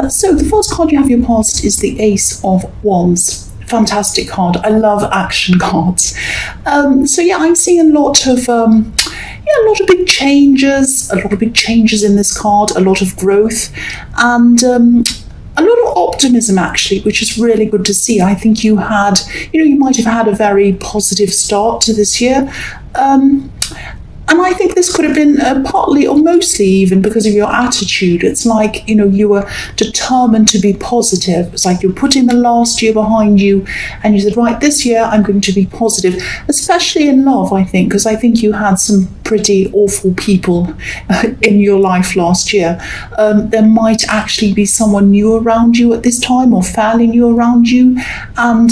So the first card you have your past is the Ace of Wands. Fantastic card. I love action cards. So yeah, I'm seeing a lot of a lot of big changes, in this card, a lot of growth, and a lot of optimism actually, which is really good to see. I think you might have had a very positive start to this year. And I think this could have been partly or mostly even because of your attitude. It's like, you were determined to be positive. It's like you're putting the last year behind you and you said, right, this year I'm going to be positive, especially in love, I think, because I think you had some pretty awful people in your life last year. There might actually be someone new around you at this time or fairly new around you. And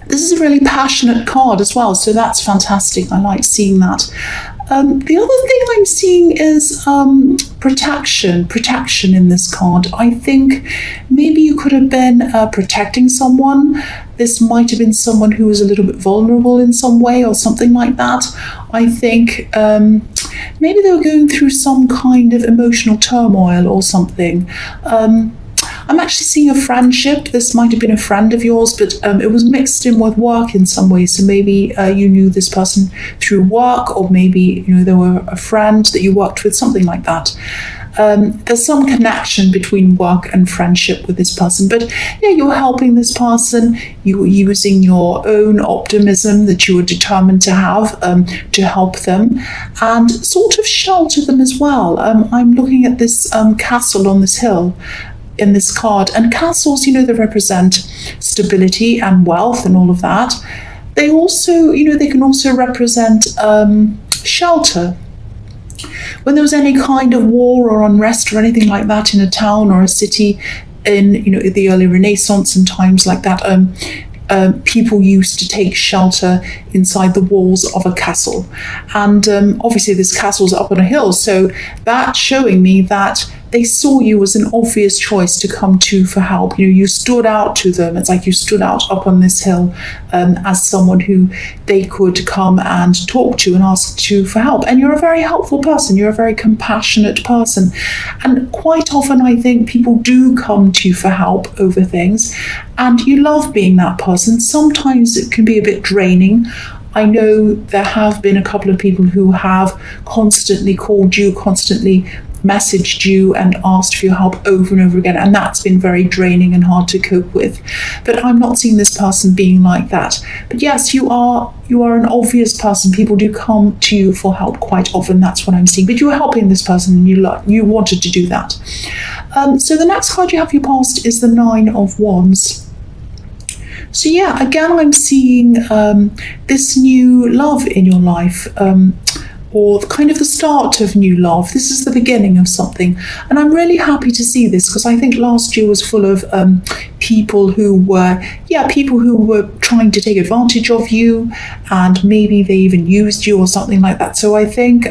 this is a really passionate card as well, so that's fantastic. I like seeing that. The other thing I'm seeing is protection in this card. I think maybe you could have been protecting someone. This might have been someone who was a little bit vulnerable in some way or something like that. I think maybe they were going through some kind of emotional turmoil or something. I'm actually seeing a friendship. This might have been a friend of yours, but it was mixed in with work in some way. So maybe you knew this person through work, or maybe they were a friend that you worked with, something like that. There's some connection between work and friendship with this person, but yeah, you're helping this person. You were using your own optimism that you were determined to have to help them and sort of shelter them as well. I'm looking at this castle on this hill in this card, and castles, they represent stability and wealth and all of that. They also, they can also represent shelter. When there was any kind of war or unrest or anything like that in a town or a city in the early Renaissance and times like that, people used to take shelter inside the walls of a castle. And obviously this castle's up on a hill, so that's showing me that they saw you as an obvious choice to come to for help. You stood out to them. It's like you stood out up on this hill as someone who they could come and talk to and ask to for help. And you're a very helpful person. You're a very compassionate person. And quite often I think people do come to you for help over things, and you love being that person. Sometimes it can be a bit draining. I know there have been a couple of people who have constantly called you, constantly messaged you and asked for your help over and over again, and that's been very draining and hard to cope with. But I'm not seeing this person being like that. But yes, you are an obvious person. People do come to you for help quite often. That's what I'm seeing. But you were helping this person and you wanted to do that. So the next card you have your past is the Nine of Wands. So yeah, again, I'm seeing this new love in your life, or kind of the start of new love. This is the beginning of something. And I'm really happy to see this, because I think last year was full of people who were trying to take advantage of you, and maybe they even used you or something like that. So I think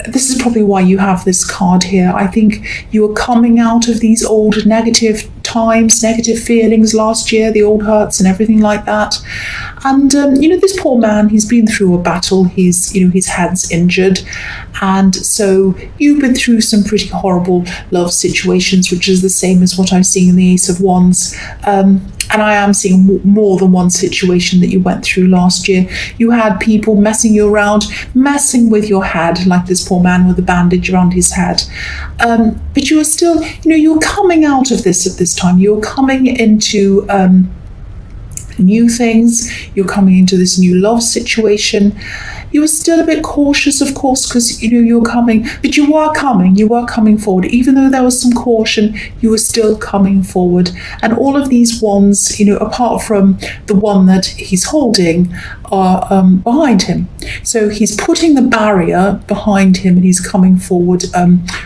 this is probably why you have this card here. I think you were coming out of these old negative times, negative feelings last year, the old hurts and everything like that. And this poor man, he's been through a battle. His head's injured, and so you've been through some pretty horrible love situations, which is the same as what I'm seeing in the Ace of Wands. And I am seeing more than one situation that you went through last year. You had people messing you around, messing with your head, like this poor man with a bandage around his head. But you are still, you're coming out of this at this time. You're coming into new things. You're coming into this new love situation. You were still a bit cautious, of course, because you're coming, but you were coming forward. Even though there was some caution, you were still coming forward. And all of these wands, apart from the one that he's holding, are behind him. So he's putting the barrier behind him, and he's coming forward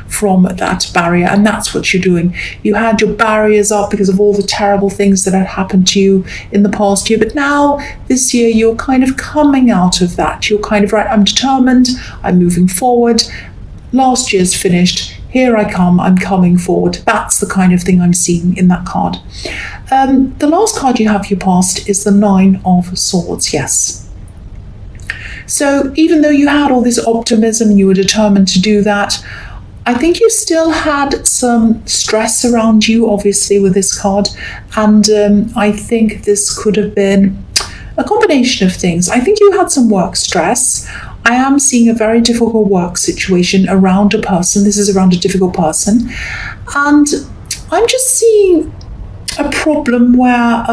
from that barrier. And that's what you're doing. You had your barriers up because of all the terrible things that had happened to you in the past year, but now this year you're kind of coming out of that. You're kind of right, I'm determined, I'm moving forward. Last year's finished, here I come, I'm coming forward. That's the kind of thing I'm seeing in that card. The last card you have your past is the Nine of Swords. Yes. So even though you had all this optimism, you were determined to do that, I think you still had some stress around you, obviously, with this card. And I think this could have been a combination of things. I think you had some work stress. I am seeing a very difficult work situation around a person. This is around a difficult person. And I'm just seeing a problem where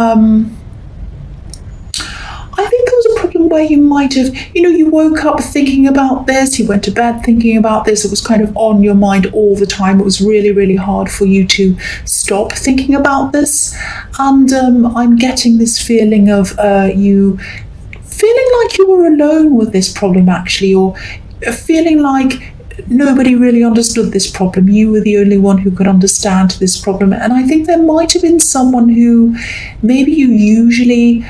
I think there was a problem where you might have, you woke up thinking about this, you went to bed thinking about this, it was kind of on your mind all the time. It was really, really hard for you to stop thinking about this. And I'm getting this feeling of you feeling like you were alone with this problem, actually, or feeling like nobody really understood this problem. You were the only one who could understand this problem. And I think there might have been someone who maybe you usually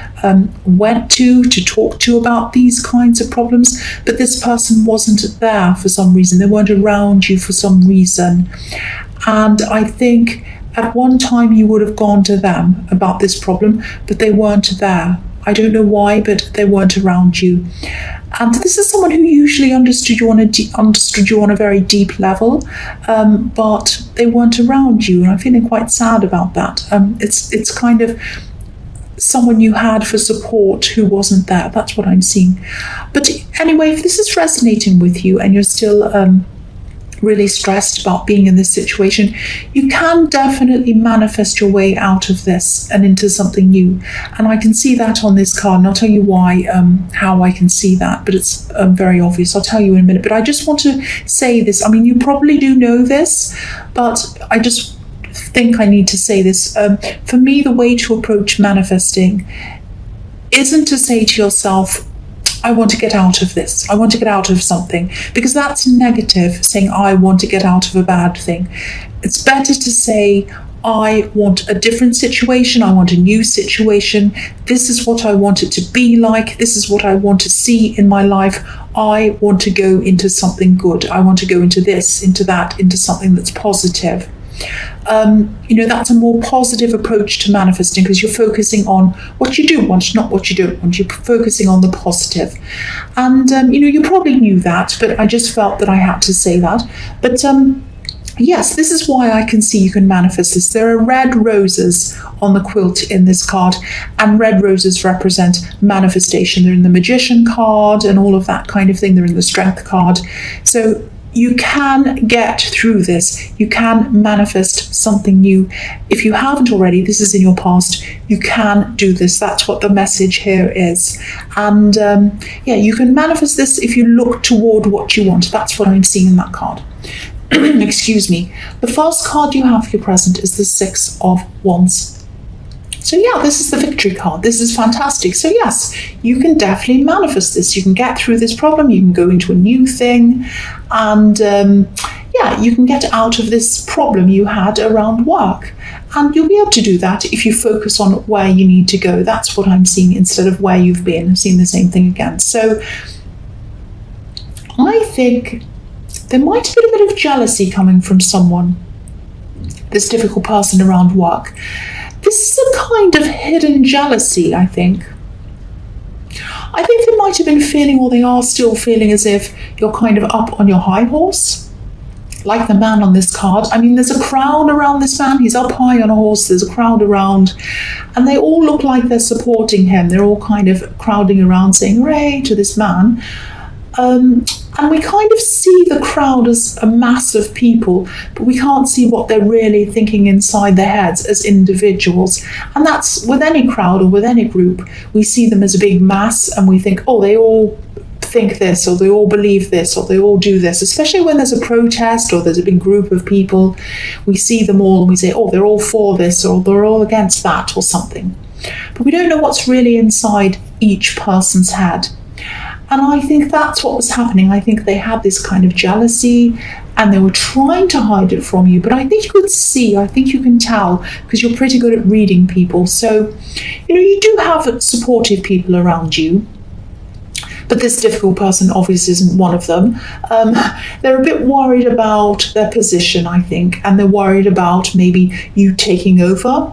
went to talk to about these kinds of problems, but this person wasn't there for some reason. They weren't around you for some reason. And I think at one time you would have gone to them about this problem, but they weren't there. I don't know why, but they weren't around you. And this is someone who usually understood you on a very deep level, but they weren't around you, and I'm feeling quite sad about that. It's kind of someone you had for support who wasn't there. That's what I'm seeing. But anyway, if this is resonating with you and you're still really stressed about being in this situation, you can definitely manifest your way out of this and into something new. And I can see that on this card, and I'll tell you why, how I can see that, but it's very obvious. I'll tell you in a minute. But I just want to say this. I mean, you probably do know this, but I just think I need to say this. For me, the way to approach manifesting isn't to say to yourself, I want to get out of this. I want to get out of something, because that's negative, saying I want to get out of a bad thing. It's better to say, I want a different situation. I want a new situation. This is what I want it to be like. This is what I want to see in my life. I want to go into something good. I want to go into this, into that, into something that's positive. That's a more positive approach to manifesting, because you're focusing on what you do want, not what you don't want. You're focusing on the positive. And, you probably knew that, but I just felt that I had to say that. But yes, this is why I can see you can manifest this. There are red roses on the quilt in this card, and red roses represent manifestation. They're in the Magician card and all of that kind of thing. They're in the Strength card. So you can get through this. You can manifest something new. If you haven't already, this is in your past, you can do this. That's what the message here is. And you can manifest this if you look toward what you want. That's what I'm seeing in that card. Excuse me. The first card you have for your present is the Six of Wands. So yeah, this is the victory card. This is fantastic. So yes, you can definitely manifest this. You can get through this problem. You can go into a new thing. And you can get out of this problem you had around work. And you'll be able to do that if you focus on where you need to go. That's what I'm seeing instead of where you've been. I'm seeing the same thing again. So I think there might have been a bit of jealousy coming from someone, this difficult person around work. This is a kind of hidden jealousy, I think. I think they might have been feeling, or they are still feeling, as if you're kind of up on your high horse, like the man on this card. I mean, there's a crowd around this man. He's up high on a horse. There's a crowd around, and they all look like they're supporting him. They're all kind of crowding around saying, hooray to this man. And we kind of see the crowd as a mass of people, but we can't see what they're really thinking inside their heads as individuals. And that's with any crowd or with any group. We see them as a big mass, and we think, oh, they all think this, or they all believe this, or they all do this. Especially when there's a protest or there's a big group of people, we see them all and we say, oh, they're all for this, or they're all against that, or something. But we don't know what's really inside each person's head. And I think that's what was happening. I think they had this kind of jealousy, and they were trying to hide it from you. But I think you could see, I think you can tell, because you're pretty good at reading people. So, you do have supportive people around you. But this difficult person obviously isn't one of them. They're a bit worried about their position, I think, and they're worried about maybe you taking over.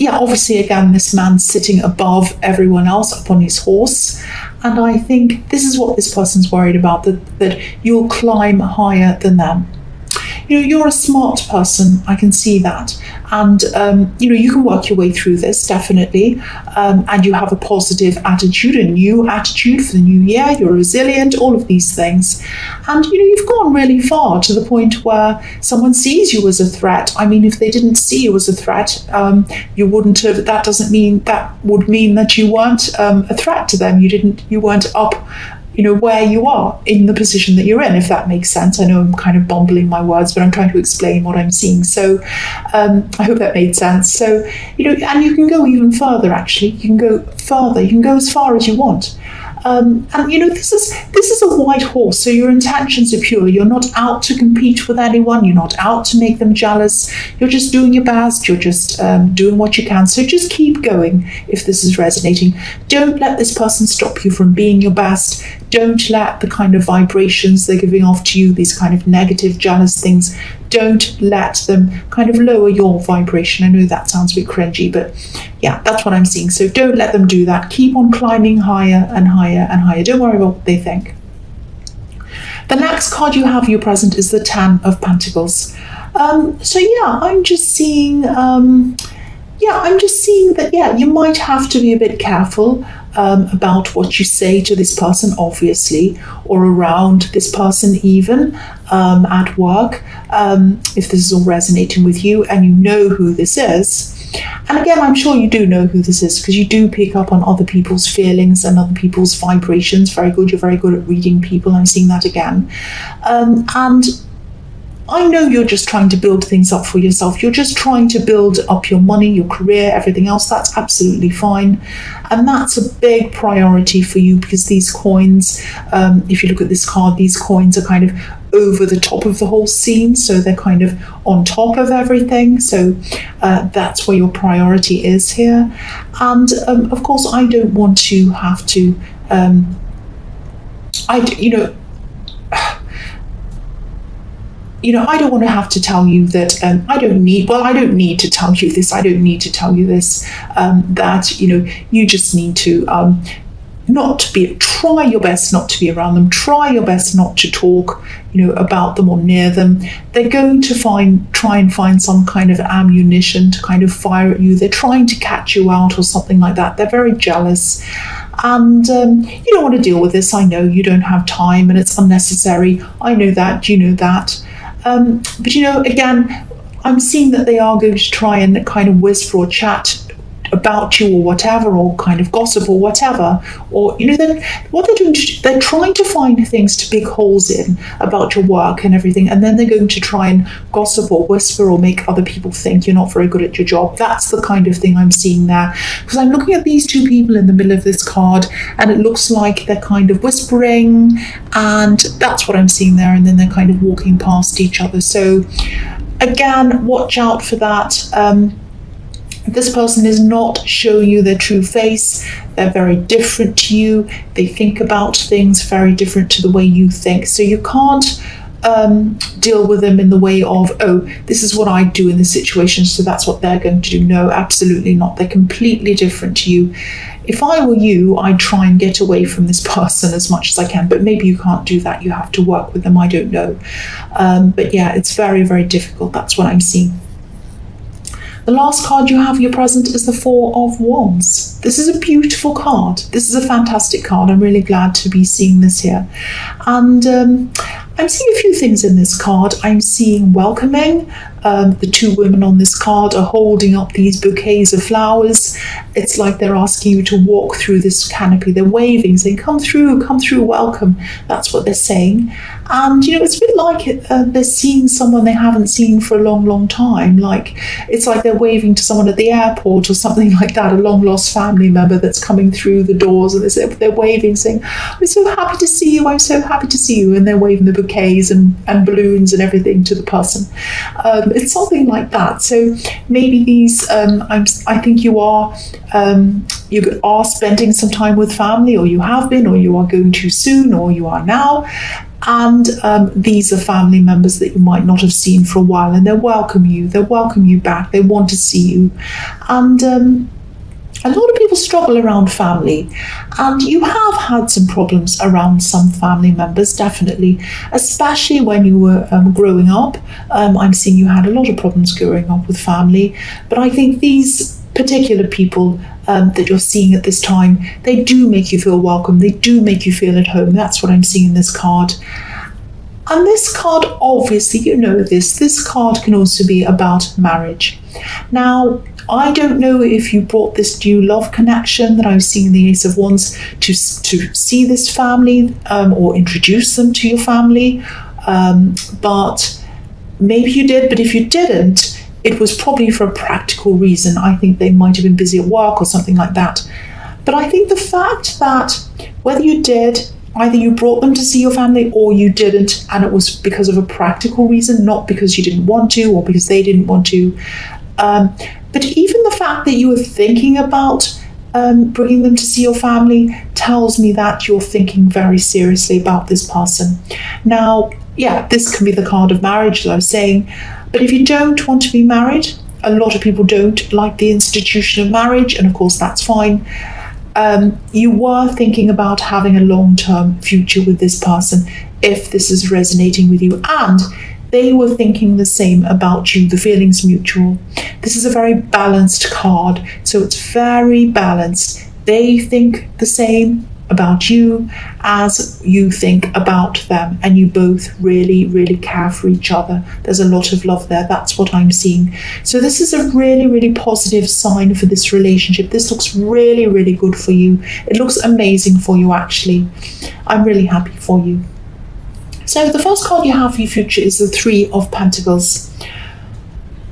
Obviously, again, this man's sitting above everyone else up on his horse. And I think this is what this person's worried about, that you'll climb higher than them. You're a smart person, I can see that. And, you can work your way through this, definitely. And you have a positive attitude, a new attitude for the new year. You're resilient, all of these things. And, you've gone really far to the point where someone sees you as a threat. I mean, if they didn't see you as a threat, you wouldn't have, that would mean that you weren't a threat to them. You weren't up where you are in the position that you're in, if that makes sense. I know I'm kind of bumbling my words, but I'm trying to explain what I'm seeing. So I hope that made sense. So, and you can go even further, actually. You can go further. You can go as far as you want. And this is a white horse, so your intentions are pure. You're not out to compete with anyone. You're not out to make them jealous. You're just doing your best. You're just doing what you can. So just keep going if this is resonating. Don't let this person stop you from being your best. Don't let the kind of vibrations they're giving off to you, these kind of negative, jealous things, don't let them kind of lower your vibration. I know that sounds a bit cringy, but yeah, that's what I'm seeing. So don't let them do that. Keep on climbing higher and higher and higher. Don't worry about what they think. The next card you have, your present, is the Ten of Pentacles. I'm just seeing that, you might have to be a bit careful about what you say to this person, obviously, or around this person even at work, if this is all resonating with you and you know who this is. And again, I'm sure you do know who this is, because you do pick up on other people's feelings and other people's vibrations. Very good. You're very good at reading people. I'm seeing that again. And I know you're just trying to build things up for yourself. You're just trying to build up your money, your career, everything else. That's absolutely fine. And that's a big priority for you, because these coins, if you look at this card, these coins are kind of over the top of the whole scene. So they're kind of on top of everything. So that's where your priority is here. And of course, I don't want to have to, I don't want to have to tell you that I don't need to tell you this. I don't need to tell you this, that, you just need to try your best not to be around them. Try your best not to talk, about them or near them. They're going to try and find some kind of ammunition to kind of fire at you. They're trying to catch you out or something like that. They're very jealous. And you don't want to deal with this. I know you don't have time and it's unnecessary. I know that. You know that. But again, I'm seeing that they are going to try and kind of whisper or chat about you or whatever, or kind of gossip or whatever, or then what they're doing, they're trying to find things to pick holes in about your work and everything, and then they're going to try and gossip or whisper or make other people think you're not very good at your job. That's the kind of thing I'm seeing there, because I'm looking at these two people in the middle of this card, and it looks like they're kind of whispering, and that's what I'm seeing there, and then they're kind of walking past each other. So again, watch out for that. This person is not showing you their true face. They're very different to you. They think about things very different to the way you think. So you can't deal with them in the way of, oh, this is what I do in this situation, so that's what they're going to do. No, absolutely not. They're completely different to you. If I were you, I'd try and get away from this person as much as I can, but maybe you can't do that. You have to work with them. I don't know. But yeah, it's very, very difficult. That's what I'm seeing. The last card you have, your present, is the Four of Wands. This is a beautiful card. This is a fantastic card. I'm really glad to be seeing this here. And I'm seeing a few things in this card. I'm seeing welcoming. The two women on this card are holding up these bouquets of flowers. It's like they're asking you to walk through this canopy. They're waving, saying, come through, welcome. That's what they're saying. And, it's a bit like they're seeing someone they haven't seen for a long, long time. Like, it's like they're waving to someone at the airport or something like that, a long-lost family member that's coming through the doors, and they're waving, saying, I'm so happy to see you, I'm so happy to see you. And they're waving the bouquets and balloons and everything to the person. It's something like that. So maybe these, I think you are spending some time with family, or you have been, or you are going to soon, or you are now. And these are family members that you might not have seen for a while, and they welcome you back. They want to see you. And A lot of people struggle around family, and you have had some problems around some family members, definitely, especially when you were growing up. I'm seeing you had a lot of problems growing up with family, but I think these particular people that you're seeing at this time, they do make you feel welcome, they do make you feel at home. That's what I'm seeing in this card. And this card, obviously, you know this card can also be about marriage. Now, I don't know if you brought this new love connection that I'm seeing in the Ace of Wands to see this family or introduce them to your family, but maybe you did, but if you didn't, it was probably for a practical reason. I think they might have been busy at work or something like that. But I think the fact that whether you did, either you brought them to see your family or you didn't, and it was because of a practical reason, not because you didn't want to or because they didn't want to. But even the fact that you were thinking about bringing them to see your family tells me that you're thinking very seriously about this person. Now, yeah, this can be the card of marriage that I was saying, but if you don't want to be married, a lot of people don't like the institution of marriage, and of course that's fine. You were thinking about having a long-term future with this person if this is resonating with you, and they were thinking the same about you. The feeling's mutual. This is a very balanced card, so it's very balanced. They think the same about you as you think about them, and you both really, really care for each other. There's a lot of love there. That's what I'm seeing. So this is a really, really positive sign for this relationship. This looks really, really good for you. It looks amazing for you, actually. I'm really happy for you. So the first card you have for your future is the Three of Pentacles.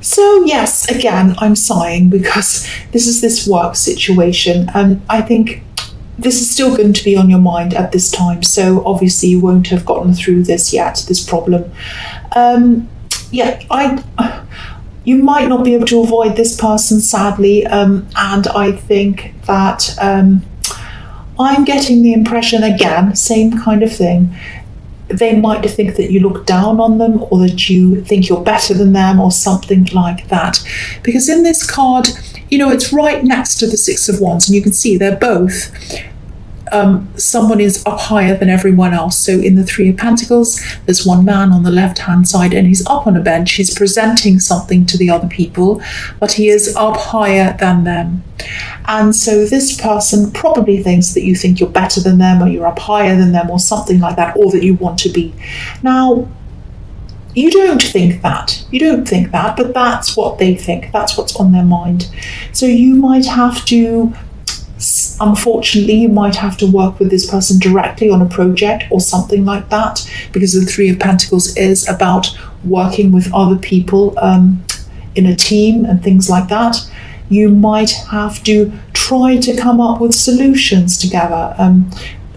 So yes, again, I'm sighing because this is this work situation, and I think this is still going to be on your mind at this time. So obviously you won't have gotten through this yet, this problem. You might not be able to avoid this person, sadly, and I think that I'm getting the impression, again, same kind of thing. They might think that you look down on them, or that you think you're better than them, or something like that. Because in this card, you know, it's right next to the Six of Wands, and you can see they're both, someone is up higher than everyone else. So in the Three of Pentacles, there's one man on the left-hand side, and he's up on a bench. He's presenting something to the other people, but he is up higher than them. And so this person probably thinks that you think you're better than them, or you're up higher than them, or something like that, or that you want to be. Now, you don't think that. You don't think that, but that's what they think. That's what's on their mind. So you might have to, unfortunately, you might have to work with this person directly on a project or something like that, because the Three of Pentacles is about working with other people in a team and things like that. You might have to try to come up with solutions together.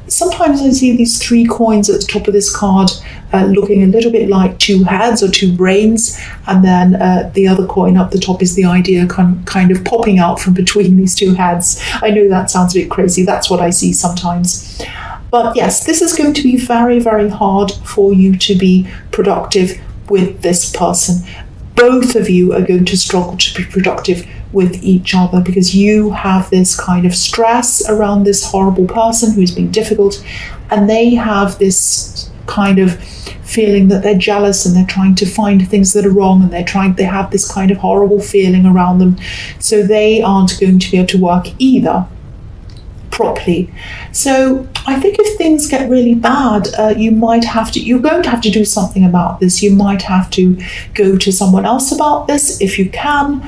Sometimes I see these three coins at the top of this card looking a little bit like two heads or two brains, and then the other coin up the top is the idea kind of popping out from between these two heads. I know that sounds a bit crazy. That's what I see sometimes. But yes, this is going to be very, very hard for you to be productive with this person. Both of you are going to struggle to be productive with each other, because you have this kind of stress around this horrible person who's being difficult, and they have this kind of feeling that they're jealous, and they're trying to find things that are wrong, and they have this kind of horrible feeling around them. So they aren't going to be able to work either properly. So I think if things get really bad, you're going to have to do something about this. You might have to go to someone else about this if you can,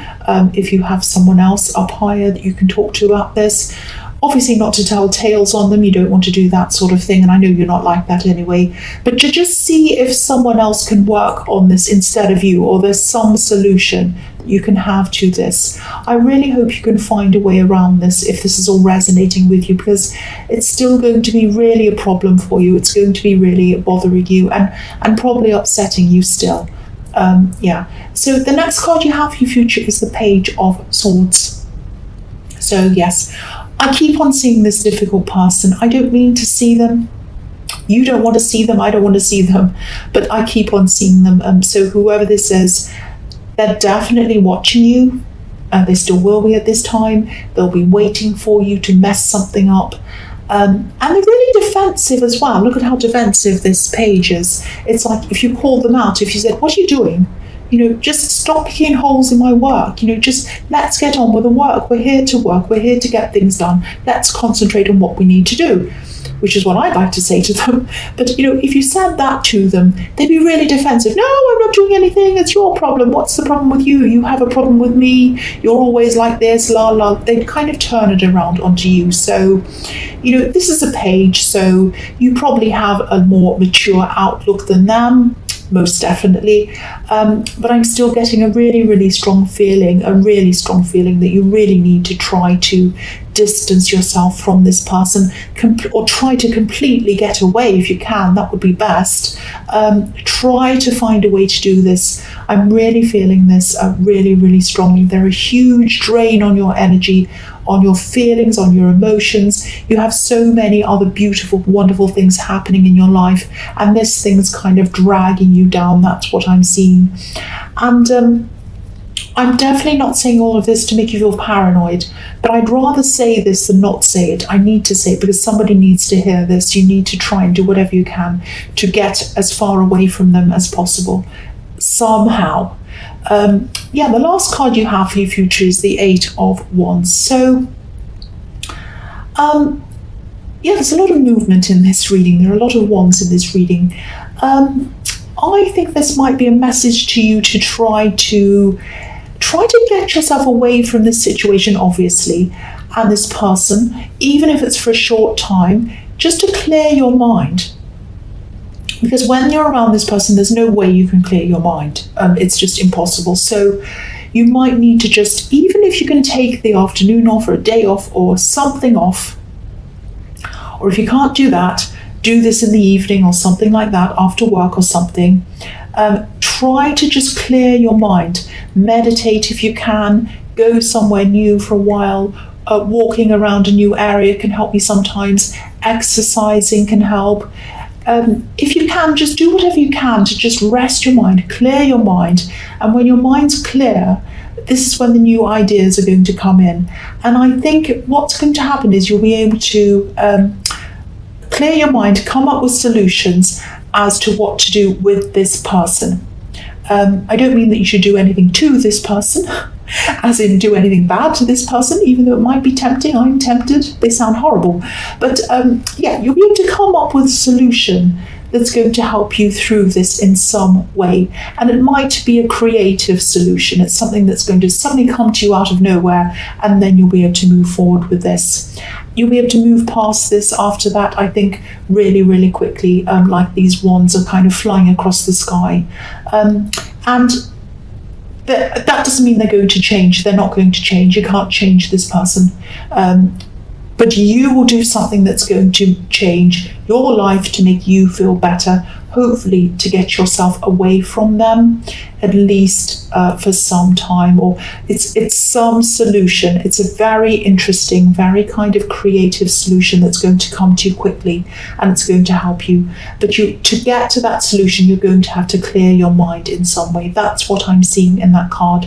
if you have someone else up higher that you can talk to about this. Obviously not to tell tales on them. You don't want to do that sort of thing, and I know you're not like that anyway, but to just see if someone else can work on this instead of you, or there's some solution that you can have to this. I really hope you can find a way around this if this is all resonating with you, because it's still going to be really a problem for you. It's going to be really bothering you and probably upsetting you still. So the next card you have for your future is the Page of Swords. So yes, I keep on seeing this difficult person. I don't mean to see them. You don't want to see them. I don't want to see them. But I keep on seeing them. So whoever this is, they're definitely watching you. They still will be at this time. They'll be waiting for you to mess something up. And they're really defensive as well. Look at how defensive this page is. It's like if you called them out, if you said, what are you doing? Just stop picking holes in my work. Just let's get on with the work. We're here to work. We're here to get things done. Let's concentrate on what we need to do, which is what I'd like to say to them. But, if you said that to them, they'd be really defensive. No, I'm not doing anything. It's your problem. What's the problem with you? You have a problem with me. You're always like this, la, la. They'd kind of turn it around onto you. So, this is a page, so you probably have a more mature outlook than them. Most definitely, but I'm still getting a really, really strong feeling that you really need to try to distance yourself from this person, or try to completely get away if you can. That would be best. Try to find a way to do this. I'm really feeling this really, really strongly. They're a huge drain on your energy, on your feelings, on your emotions. You have so many other beautiful, wonderful things happening in your life, and this thing's kind of dragging you down. That's what I'm seeing. And I'm definitely not saying all of this to make you feel paranoid, but I'd rather say this than not say it. I need to say it because somebody needs to hear this. You need to try and do whatever you can to get as far away from them as possible, somehow. The last card you have for your future is the 8 of Wands. So, there's a lot of movement in this reading. There are a lot of wands in this reading. I think this might be a message to you to try to get yourself away from this situation, obviously, and this person, even if it's for a short time, just to clear your mind. Because when you're around this person, there's no way you can clear your mind. It's just impossible. So you might need to just, even if you can take the afternoon off or a day off or something off, or if you can't do that, do this in the evening or something like that after work or something. Try to just clear your mind. Meditate if you can. Go somewhere new for a while. Walking around a new area can help you sometimes. Exercising can help. If you can, just do whatever you can to just rest your mind, clear your mind. And when your mind's clear, this is when the new ideas are going to come in. And I think what's going to happen is you'll be able to clear your mind, come up with solutions as to what to do with this person. I don't mean that you should do anything to this person, as in do anything bad to this person, even though it might be tempting. I'm tempted. They sound horrible. But you'll be able to come up with a solution that's going to help you through this in some way. And it might be a creative solution. It's something that's going to suddenly come to you out of nowhere, and then you'll be able to move forward with this. You'll be able to move past this after that, I think, really, really quickly, like these wands are kind of flying across the sky. And that doesn't mean they're going to change. They're not going to change. You can't change this person. But you will do something that's going to change your life to make you feel better, hopefully to get yourself away from them, at least for some time. Or it's some solution. It's a very interesting, very kind of creative solution that's going to come to you quickly, and it's going to help you. But to get to that solution, you're going to have to clear your mind in some way. That's what I'm seeing in that card.